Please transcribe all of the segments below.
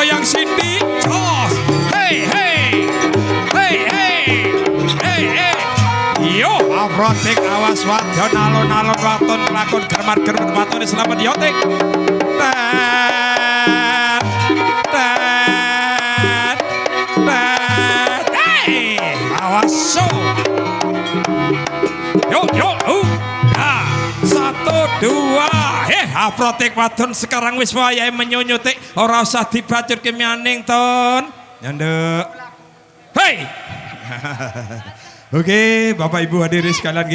goyang Cindy jos. Hey hey hey hey hey hey. Yo Afrotik awas wadon alon-alon waton lakon germat-germat waton selamat yotik. Hey awas so. Yo yo nah, 1 2 Afrotik wadon sekarang wis wayahe menyonyutik ora usah dibacur kemianing ton nyandek. Hey Oke, Bapak Ibu hadirin sekalian,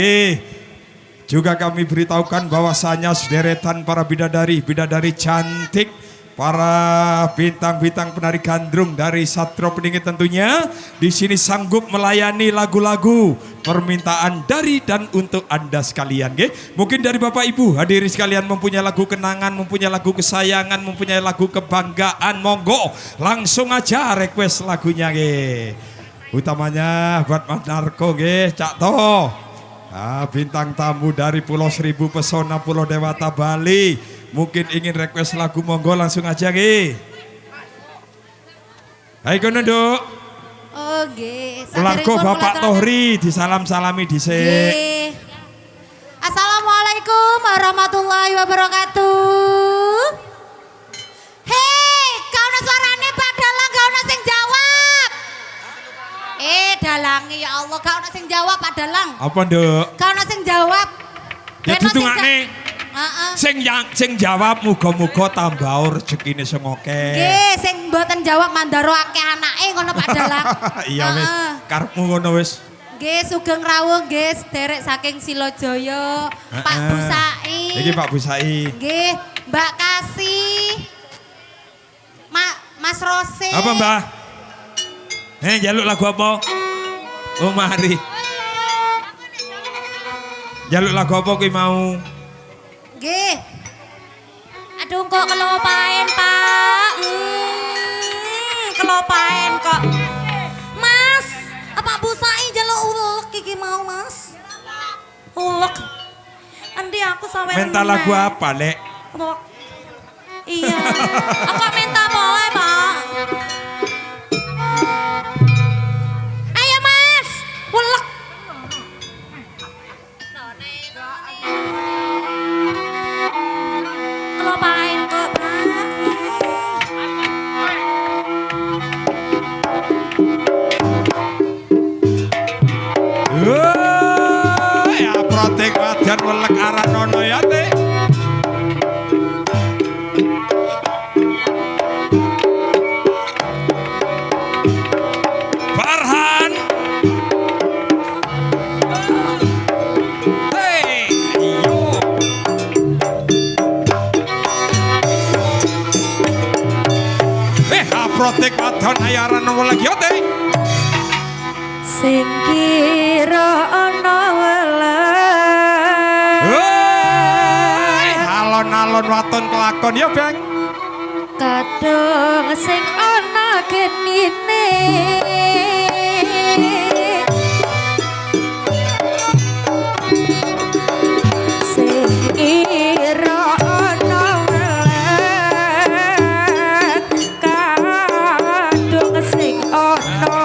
juga kami beritahukan bahwasanya sederetan para bidadari cantik, para bintang-bintang penari gandrung dari Satro Peningit tentunya di sini sanggup melayani lagu-lagu permintaan dari dan untuk Anda sekalian. Mungkin dari Bapak Ibu hadirin sekalian mempunyai lagu kenangan, mempunyai lagu kesayangan, mempunyai lagu kebanggaan, monggo langsung aja request lagunya. Utamanya buat Mas Narko Cak To. Bintang tamu dari Pulau Seribu Pesona Pulau Dewata Bali. Mungkin ingin request lagu monggo langsung aja Hai kono Nduk. Oh Larko Bapak Tohri disalam-salami dhisik. Assalamualaikum warahmatullahi wabarakatuh. Hei, kauna suarane Pak Dalang, kauna sing jawab. Dalangi ya Allah, kauna sing jawab Pak Dalang. Apa Nduk? Kauna sing jawab. Ya ditungane. Sing jawab muga-muga tambah rezekine sing akeh. Nggih, sing mboten jawab mandaro akeh anake ngono Pak Dalang. Iya wis, karepmu ngono wis. Nggih, Sugeng Rawuh nggih, sederek saking Silojaya, Pak Busai. Iki Pak Busai. Nggih, Mbak Kasih. Mas Rose. Apa Mbah? Jaluk lagu apa? Oh mari. Jaluk lagu apa kuwi mau? Nggih. Aduh kok kelopaen, Pak. Kelopaen kok. Mas, apa Busai jaluk ulek iki mau, Mas? Ulek. Endi aku sampe minta lagu apa, Lek? Ulek. Iya. Aku minta boleh, Pak. Ayo, Mas. Ulek. Kelopaen kok, Pak. Ya protek wajan welek aranono ya teh. Farhan. Hey, yo. Protek wajan aranono welek ya teh. Sing kira ana welek alon-alon waton kelakon ya Bang kadang sing ana genine sing kira ana welek kadang sing ana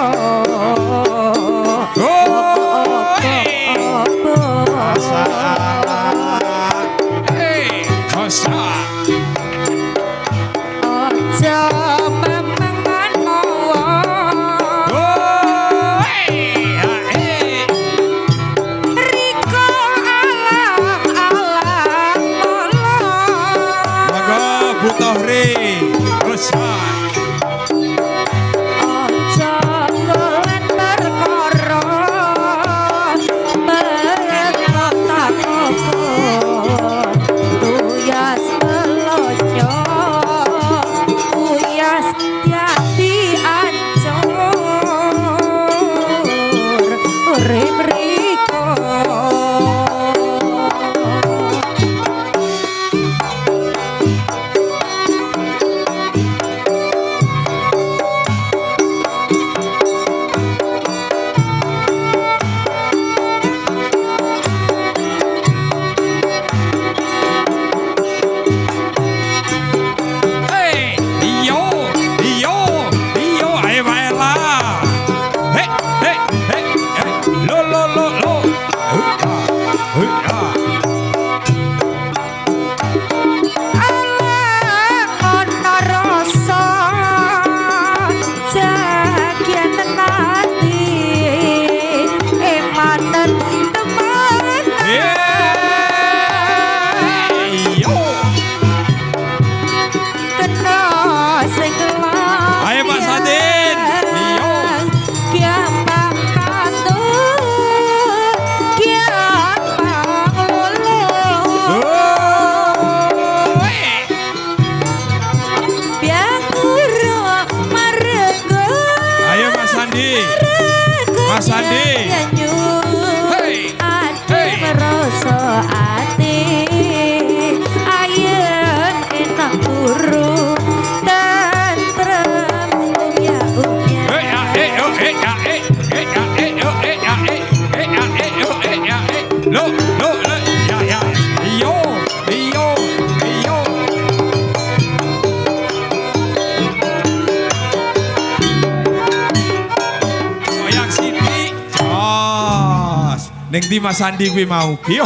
Ning ndi Mas Andi kuwi mau? Piyo?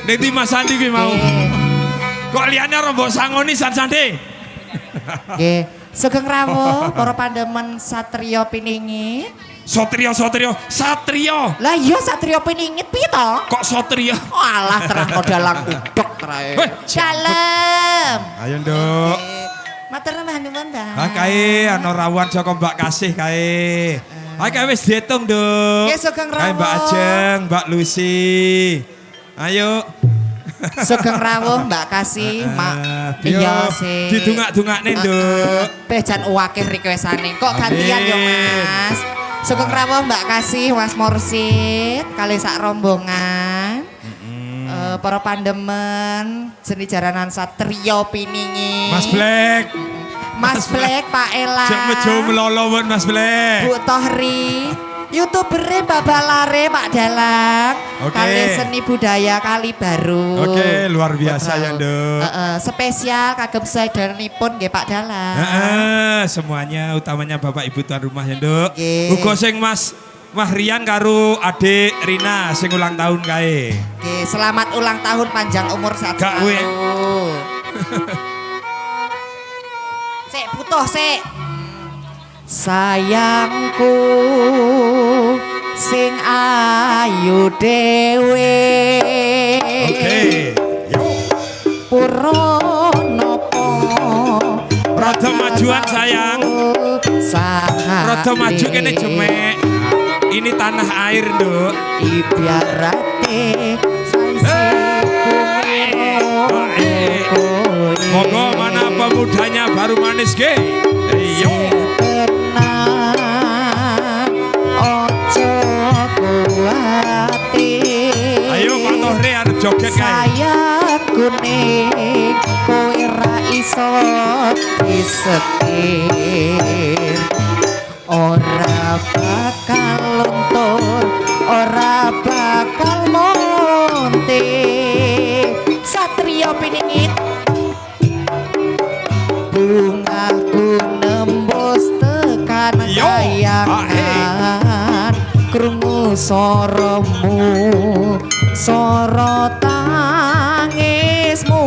Ning ndi Mas Andi kuwi mau? Kok liyane ora mbok sangoni Sandi? Nggih, sugeng rawuh para pandemen satriya piningit. Satria. Lah iya satriya piningit piye to? Kok satria? Alah terang dalang udek trae. Dalem. Ayo, Nduk. Matur nuwun, Mbak. Ha kae ana rawuhan saka Mbak Kasih kae. Ha kae wis diitung, Nduk. Nggih, sugeng Kae Mbak rawuh. Ajeng, Mbak Lucy. Ayo. Sugeng rawuh Mbak Kasih, Mak. Piyo? Iya sih. Didungak-dungakne, Nduk. Pejan uwakeh requestane. Kok gantian yo, Mas? Sugeng rawuh Mbak Kasih, Mas Mursid, kali sak rombongan. Para pandemen seni jaranan satriya piningit. Mas Black. Mas Black, Pak Ela. Jek mejo melolowon Mas Black. Bu Tohri. YouTubere Babalare Pak Dalang. Oke. Kali seni budaya Kali Baru. Oke, luar biasa ya, Nduk. Spesial kagem sederipun nggih Pak Dalang. Semuanya utamanya Bapak Ibu tuan rumah ya, Nduk. Nggih. Uga sing Mas Rian karo adik Rina sing ulang tahun kae. Oke, selamat ulang tahun panjang umur sehat Gak we. selalu. Sik butuh sik. Sayangku sing ayu dhewe. Oke. Yo. Purnopo Rada majuan sayang. Rada maju kene jemek. Ini tanah air, Nduk. Ibarate Moga mana pemudanya baru manis ge. Yo. Ayo Pak Tohri arep joget kae. Sayang kuning kowe ra iso disetir. Ora bakal luntur, ora bakal montir. Satriya piningit bungaku nembus tekan Yo, kayangan. Krungu soromu, soro tangismu.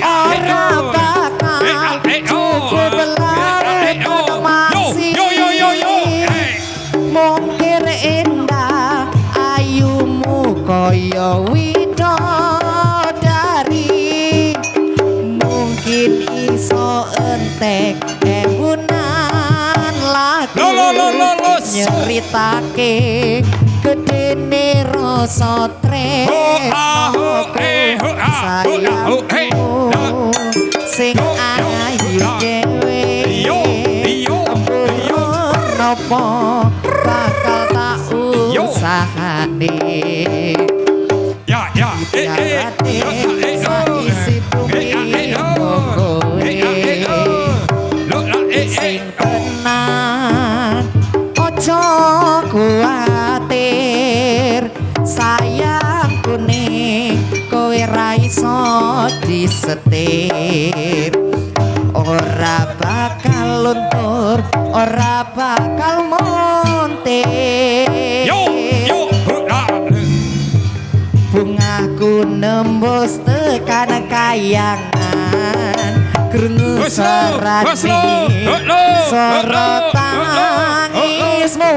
Ora bakal cukup larut masih. Mungkir indah ayumu kaya widodari. Mungkin iso entek ewunan lagu nyeritake gedene rasa tresnoku sayangku sing ayu dhewe. Nopo bakal tak usahane. Saisi bumi kowe sing tenan ojo kuatir. Sayang kuning kowe ra iso disetir. Ora bakal luntur, ora bakal montir. Bungaku nembus tekan kayangan. Krungu sorati sorot tangismu.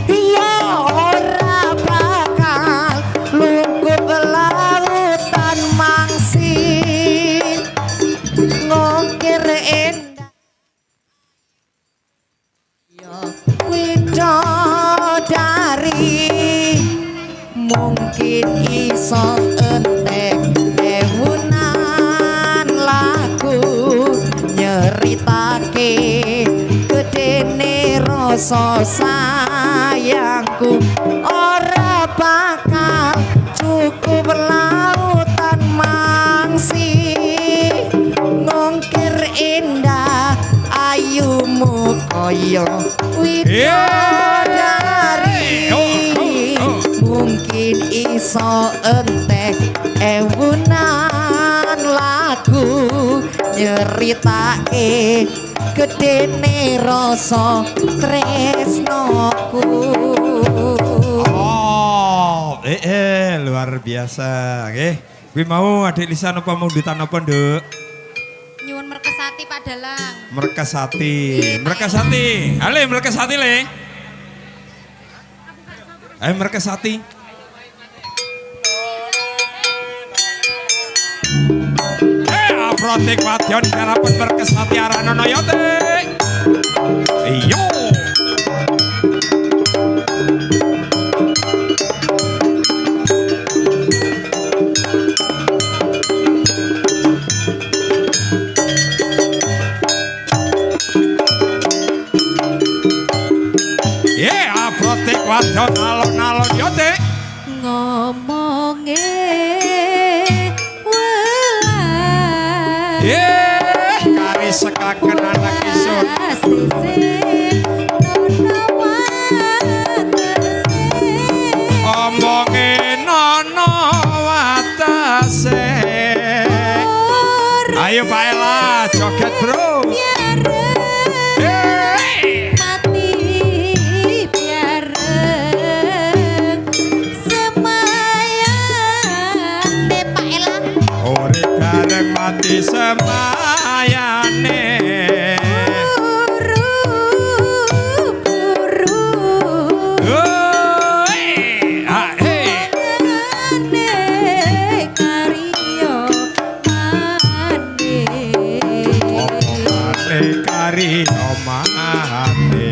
Ya ora bakal lungguh lautan mangsit. Ngokir endah ya widodari. Mungkin iso entek ewunan lagu nyeritake gedene rasa sayangku. Ora bakal cukup lautan mangsi. Ngongkir indah ayumu koyo widodari. Mungkin iso entek ewunan lagu nyeritake gedene rasa tresnoku. Oh, luar biasa. Nggih. Kuwi mau Adik Lisan apa mau duitan apa, Nduk? Nyuwun merkesati Pak Dalang. Merkesati. Merkesati. Ale merkesati le. Ayo merkesati. Afrotik wadon karapan merkesati aranono yote. Iyo. Afrotik wadon alon-alon yote. Ngomonge welas. Kari sekaken anak isun. Omonge nono watase. Ayo Pak Ella, joget bro. Mati semayane kari omane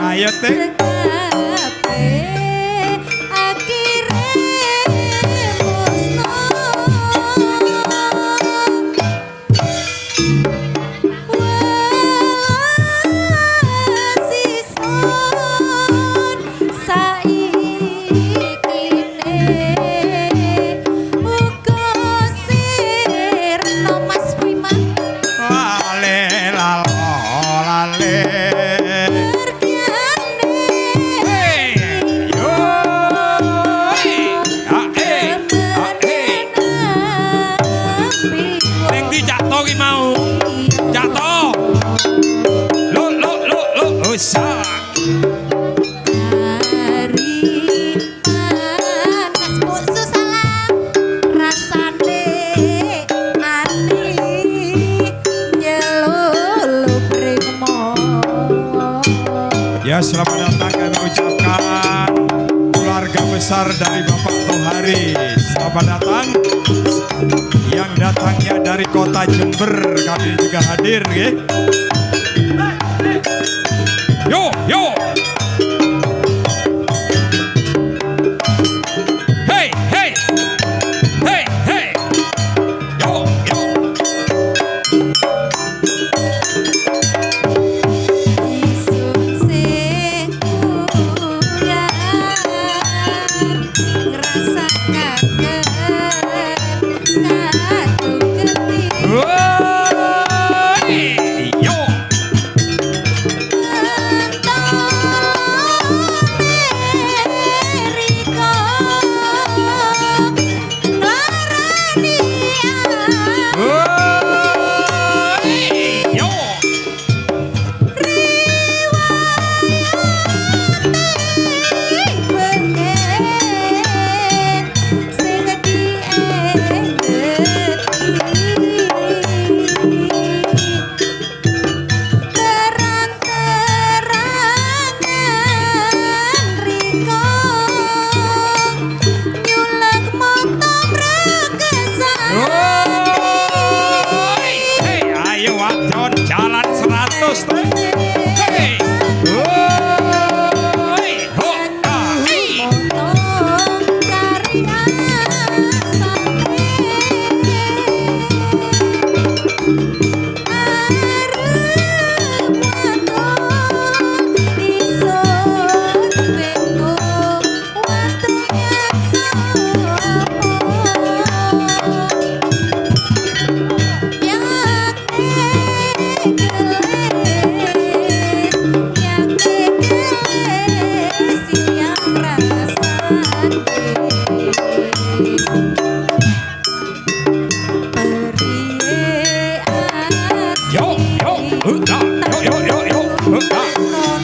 ayo teh. Ya, selamat datang kami ucapkan keluarga besar dari Bapak Tohari. Selamat datang. Yang datangnya dari kota Jember kami juga hadir, ya. Yo, yo. Hey, hey. Hey, hey. Yo, yo.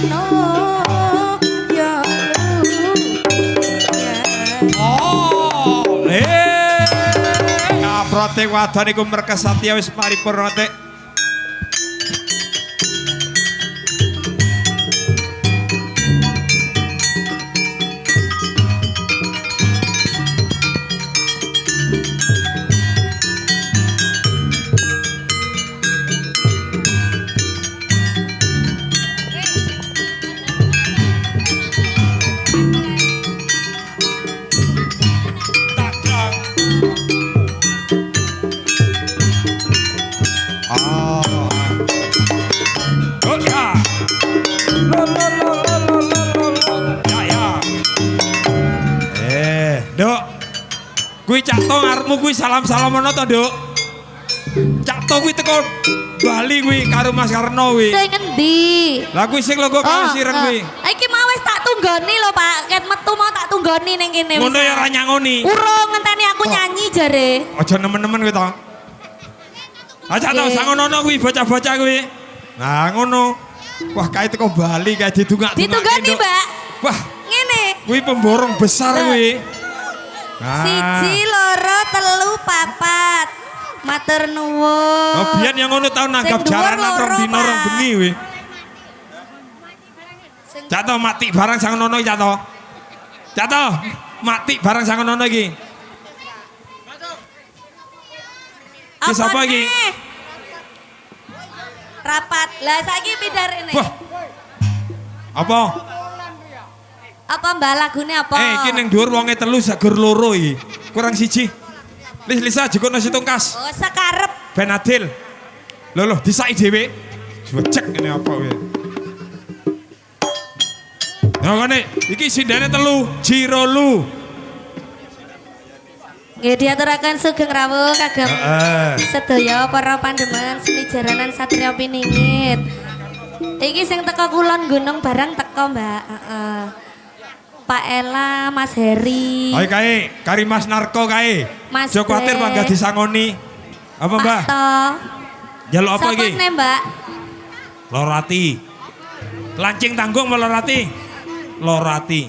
no ya lu ya. Oh, protek wadon iku merkesatya wis paripurna tek. Kuwi Cakto ngarepmu kuwi salam-salamono to, Nduk? Cakto kuwi teko Bali kuwi karo Mas Karno kuwi. Sing endi? Lah kuwi sing logo karo sireng kuwi. Iki mau wis tak tunggoni lho, Pak. Ket metu mau tak tunggoni ning kene. Ngono ya ora nyangoni. Urung ngenteni aku nyanyi jare. Aja nemen-nemen kuwi to. Ah Cakto sangono kuwi bocah-bocah kuwi. Nah ngono. Wah kae teko Bali kae didungak-dungak. Ditunggoni, Mbak. Wah, ngene. kuwi pemborong besar kuwi. Siji, loro, telu, papat. Matur nuwun. Oh, biyen yang ngono tau nanggap jaranan rong dina rong bengi kuwi. Cakto mati barang sangono iki Cakto. Cakto, mati barang sangono iki. Ki sapa iki? Rapat. Lah saiki pindhar rene. Wah. Apa? Apa Mbak lagune apa? Iki ning dhuwur wonge telu sagur loro iki. Kurang siji. Lisa jekuk nasi tungkas. Oh, sekarep. Ben adil. Lho disaki dhewe. Cek ngene apa kuwi. Nah ngene, iki sindene telu, Jirolu. Nggih diaturaken sugeng rawuh kagem sedaya para pandemen seni jaranan Satria Piningit. Iki sing teko kulon gunung barang teko, Mbak. Pak Ela, Mas Heri. Ayo kae, kari Mas Narko kae. Mas Joko kuwatir mangga disangoni. Apa, Mbak? Pak To. Jaluk apa iki? Sopane, Mbak? Lorati. Lancing tanggung mau Lorati. Lorati.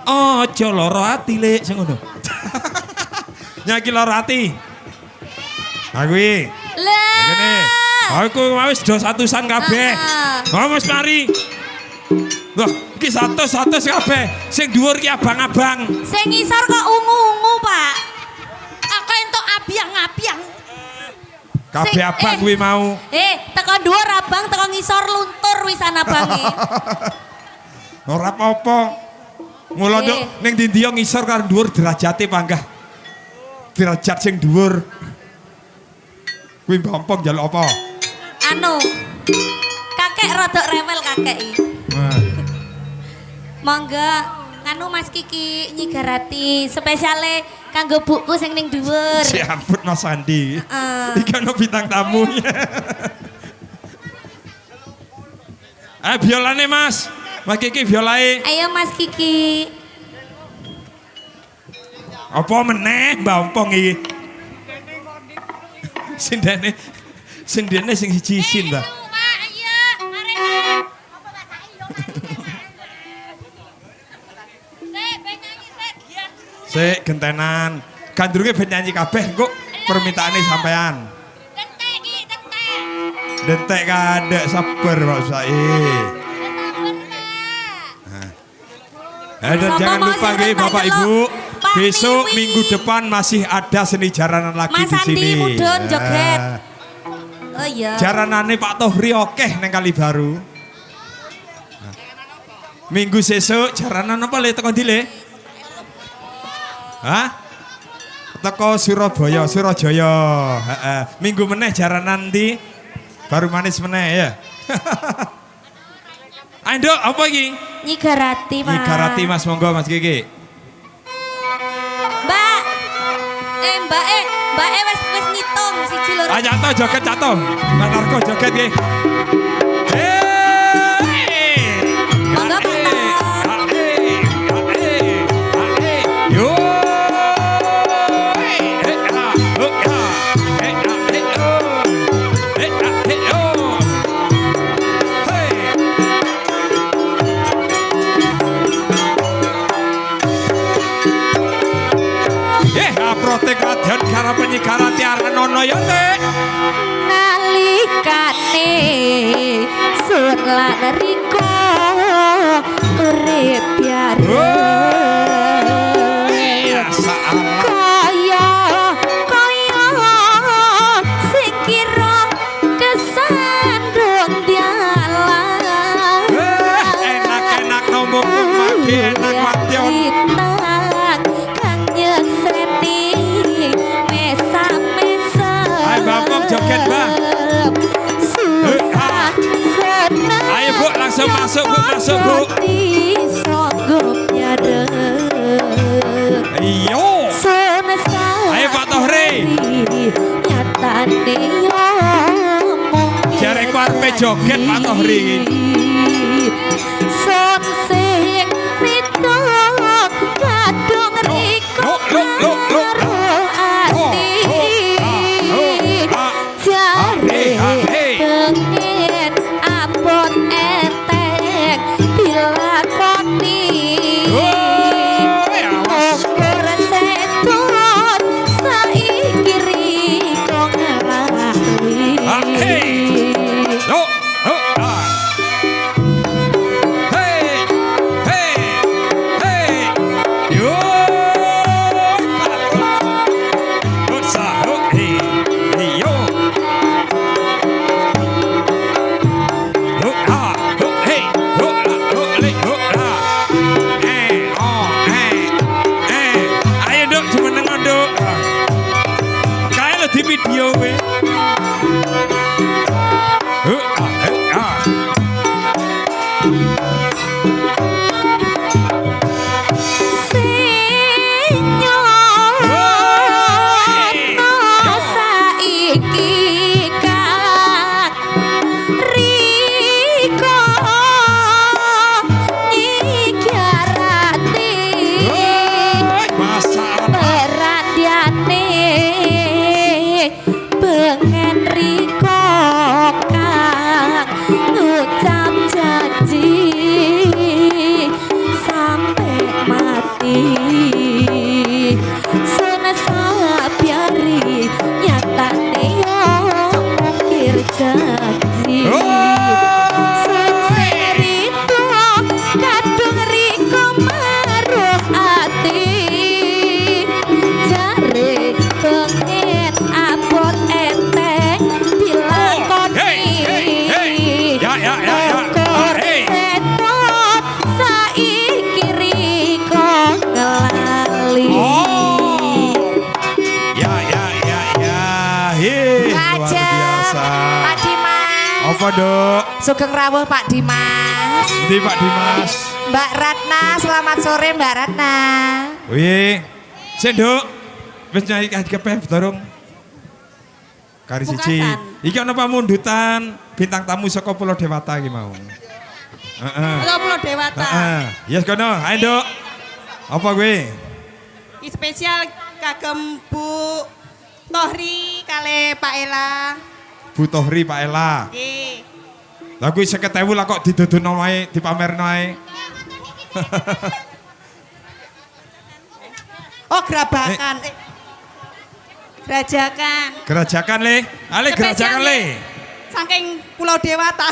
Ojo loro ati lek sing ngono. Nyaki Lorati. Ha kuwi. Lah. Ngene. Aku wis do satusan kabeh. Wis mari. Loh, iki satu kabeh. Sing dhuwur ki abang-abang. Sing ngisor kok ungu-ungu, Pak. Aku entuk abiang-abiang. Kabeh abang kuwi mau. Teko dhuwur abang, teko ngisor luntur wisan abange. Ora apa-apa. Mula nduk ning ndi-ndi ngisor karo dhuwur derajate panggah. Derajat sing dhuwur. Kuwi mpompong njaluk apa? Anu. Kakek rodok rewel kakek iki. Monggo nganu Mas Kiki nyigarati spesiale kanggo buku sing ning dhuwur. Si ampun Mas Andi. Iki ono bintang tamu. Biolane Mas. Mas Kiki biolae. Ayo Mas Kiki. Apa meneh mbompong iki? Sindene sing siji-siji, Mbak. Sik gentenan. Gandrunge ben nyanyi kabeh engko permintaane sampean. Detek kadek sabar Pak Usai. Dan jangan lupa nggih Bapak Ibu, besok minggu depan masih ada seni jaranan lagi Mas di sini. Andi mudun joget. Oh iya. Jaranane Pak Tohri okeh neng Kali Baru. Minggu sesuk jaranan apa le teko ndi le? Hah? Teko Surabaya, Surajaya. Heeh. Minggu meneh jaranan ndi? Baru manis meneh ya. Ayo Nduk, apa iki? Nyigarati, Pak. Nyigarati Mas, monggo Mas Kiki. Mbak. Mbak wis ngitung siji loro. Ayo Cato joget Cato. Mbak Narko joget nggih. Monggo Pak. Yo. protek wadon karo penyikara tiaran ono ya Dik. Nalikane sun lan riko urip biare Ya salah. kaya sing kira kesandung dialah Enak-enak ngomong mati enak wadon. Bintang kang nyekseni mesa-mesa Ayo Bapak joget Mbak. Susah senang Ayo Bu langsung masuk Bu masuk Bu. Sanggup nyadep Iyo. Semesta Ayo Pak Tohri. nyatane yo mungkin Jare ku arepe joget Pak Tohri. Son sing rito kadung riko Lo. karo ati jare pengen abot entek dilakoni ukur setut saiki riko ngelari Yo. Hey. Yo. Dosa. Hey. Yo. Ayo Dok, cuma nengok Dok. Kayak lo di video we. Pengen riko kang ngucap janji sampai mati sunasa biari nyatane yo mungkir janji Serito kadung riko maruh ati jare pengen abot enteng dilakoni Ya. ukur Hey. setut saiki riko ngelali Ya. Hei, luar Aja, biasa. Pak Dimas. Apa Dok? Sugeng rawuh Pak Dimas. Di Pak Dimas. Mbak Ratna, selamat sore Mbak Ratna. Wih, Dok. Wis nyai kepe dorong. Kari siji. Iki ana pamundutan bintang tamu saka Pulau Dewata iki mau. Heeh. Pulau Dewata. Heeh. Yes kono, ayo Dok. Apa kowe? Ini spesial kagem Bu Tohri kali Pak Ela. Bu Tohri Pak Ela. Nggih. Lah kuwi 50.000 lah kok diduduno wae, dipamerno wae. Oh, gerabakan. Gerajakan. Gerajakan le. Ale gerajakan le. Saking Pulau Dewata.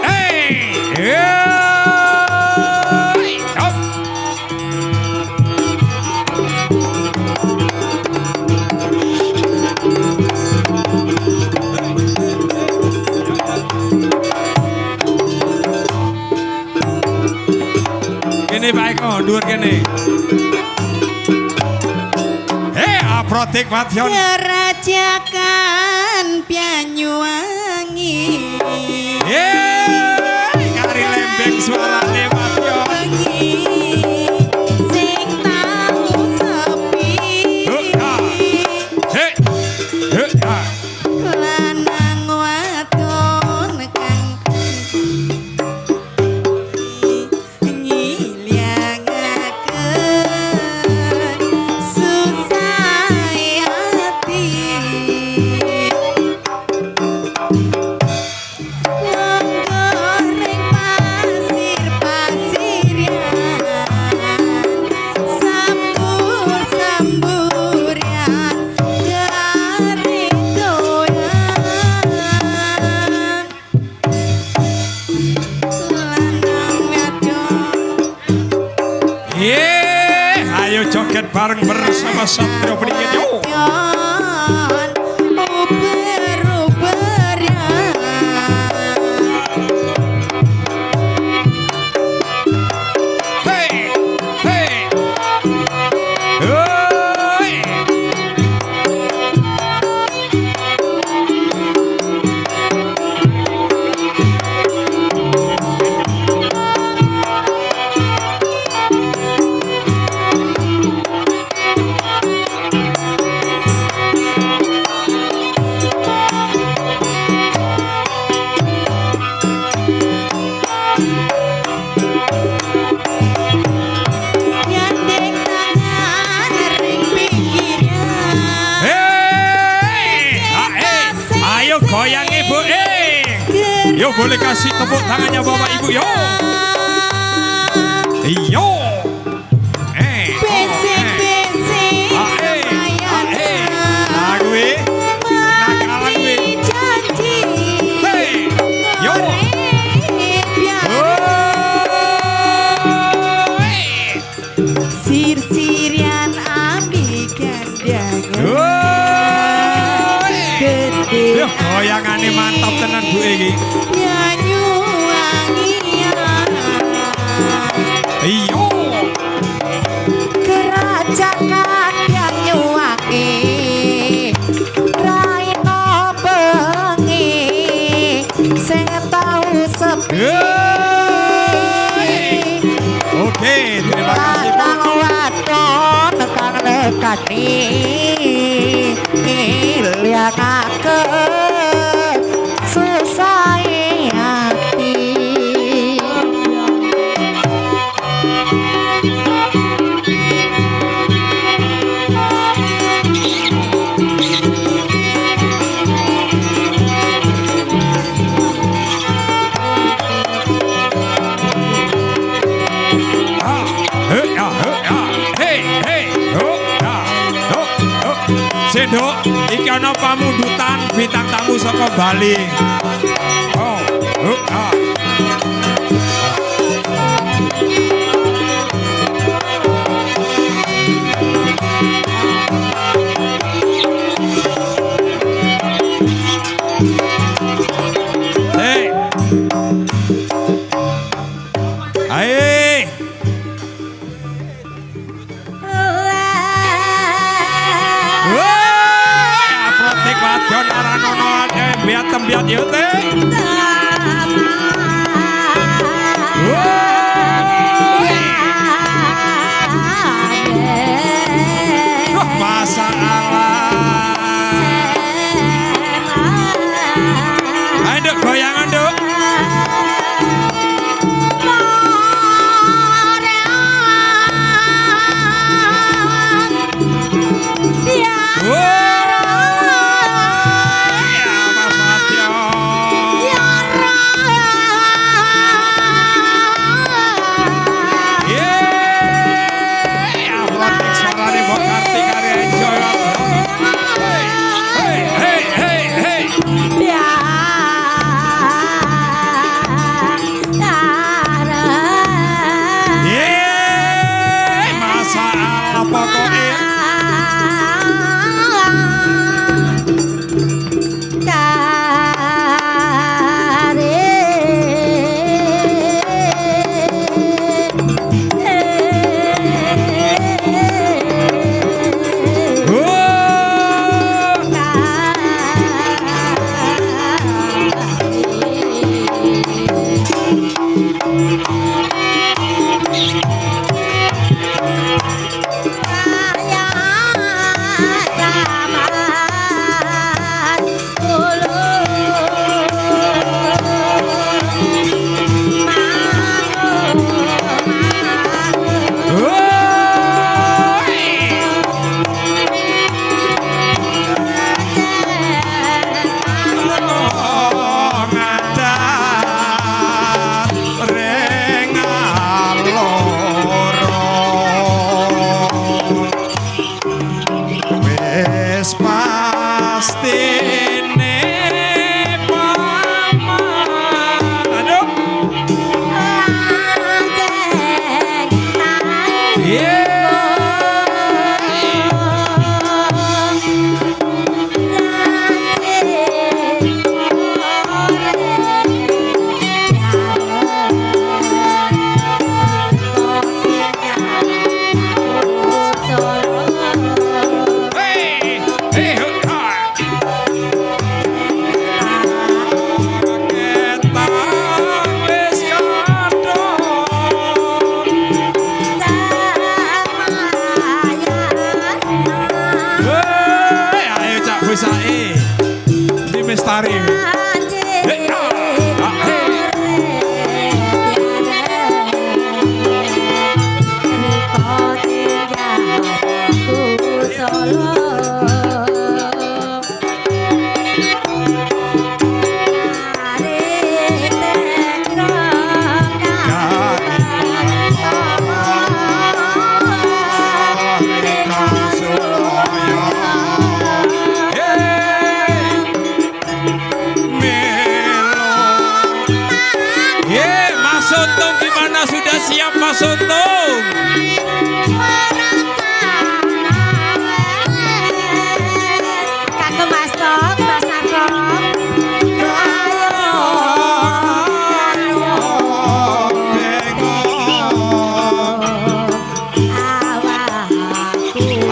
Hey! Up. Kene Pak Eko, dhuwur kene. Protek Mation. Gerajakan Banyuwangi. Kari lembeng suarane Mation. Sing tau sepi. Lanang wadon kang ngiliangaken susah ati. bareng bersama Satrio Peningin yo. Yon uber-uber ya. Hey, hey, hey. Nyandeng tangan ring pinggirnya. Hey, ayo goyang ibu, Yo boleh kasih tepuk tangannya bapak ibu yo. Yo. Besik-besik Nah gue, nakalan gue. janji. Hey, yo. Sir-sirian ambil gandangan. Gede Yo goyangannya mantap tenan bu iki. ya nyuwangian. Yo. Kerajaan yang nyuwangi raino bengi sing tau sepi Oke, terima kasih bu. Ladang wadon kang nekani liangaken susah hati. Sedok, iki ana pamundutan bintang tamu saka Bali. Oh, Hey. Ayo. Protek wadon aranono biat tembiat yo teh. Masalah. Ayo Duk, goyangan Duk. Mestari. Mas Untung gimana, sudah siap Mas Untung? Kagem Mas Tok, Mas Narko.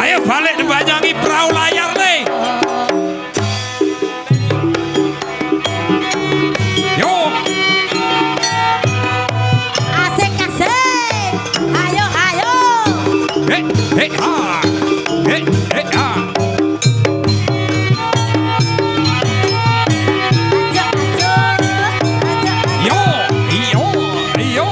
Ayo balik nembanyangi perahu layar nih. Yo. Hey ha, hey ha. Yo, yo, yo, yo.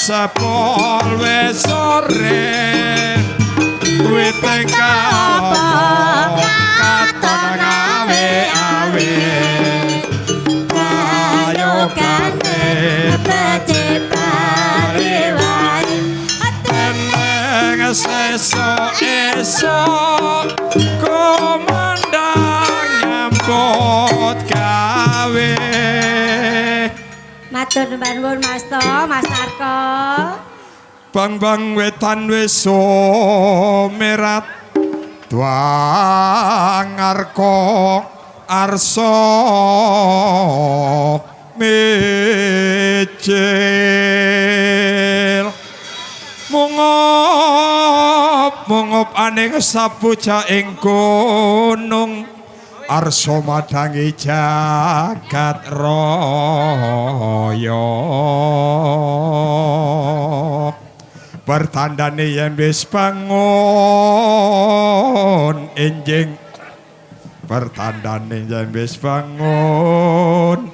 Sepol wis sore wite katon awe-awe ayo kate pecipare wae teneng esuk komandang nyambut gawe. Matur nuwun Mas Tok, Mas Narko. Bang wetan wis somerat Dwangarko arsa micil mungop aning sapuja ing gunung arsa madangi jagat raya pertandane yen wis bangun enjing pertandane yen wis bangun